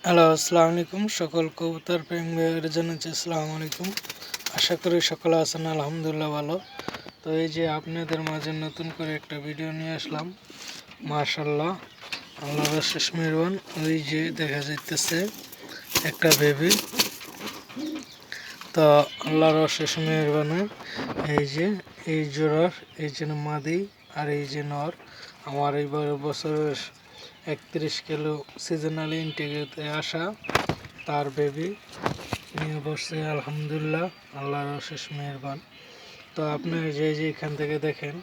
Hello, আসসালামু আলাইকুম। সকল কবুতর প্রেমীদের জানাচ্ছি আসসালামু আলাইকুম। আশা করি সকলে আছেন আলহামদুলিল্লাহ ভালো। তো এই যে আপনাদের মাঝে নতুন করে একটা ভিডিও নিয়ে আসলাম। মাশাআল্লাহ, আল্লাহর অশেষ মেহেরবান। ওই যে দেখা যাইতেছে একটা বেবি। তো আল্লাহর অশেষ মেহেরবানে এই জোড়ার এই যে মাদি আর এই যে নর, আমার এই বছরের 31 কিলো সিজনালি ইন্টিগ্রেতে আসা তার বেবি নিয়ে বসছে আলহামদুলিল্লাহ, আল্লাহর অশেষ মেহেরবান। তো আপনি এখান থেকে দেখেন,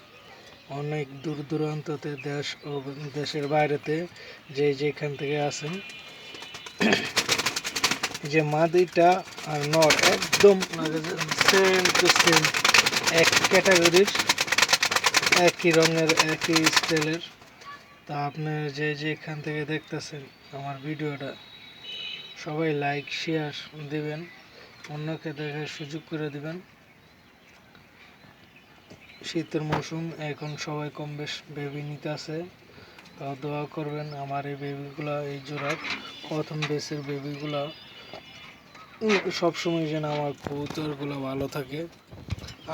অনেক দূর দূরান্ততে দেশ ও দেশের বাইরেতে যেখান থেকে আসেন, যে মাদিটা আর নর একদম সেম টু সেম, এক ক্যাটাগরির, একই রঙের, একই স্টাইলের। তা আপনি যেখান থেকে দেখতেছেন আমার ভিডিওটা, সবাই লাইক শেয়ার দিবেন, অন্যকে দেখার সুযোগ করে দিবেন। শীতের মৌসুম, এখন সবাই কম বেশ বেবি নিতে আছে। তাও দোয়া করবেন আমার এই বেবিগুলা, এই জোড়ার প্রথম বেসের বেবিগুলা সবসময় যেন আমার কবুতরগুলো ভালো থাকে।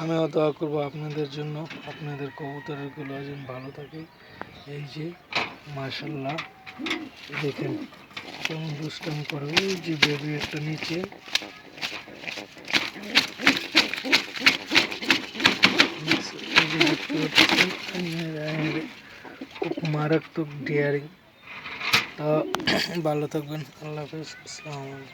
আমিও দোয়া করবো আপনাদের জন্য, আপনাদের কবুতরগুলো যেন ভালো থাকে। এই যে মাশাআল্লাহ, দেখেন কেমন দুষ্টামি করে। ওই যে বেবি একটা নিচে, খুব মারাত্মক ডিয়ারিং। তা ভালো থাকবেন, আল্লাহ হাফেজ, আসসালামু আলাইকুম।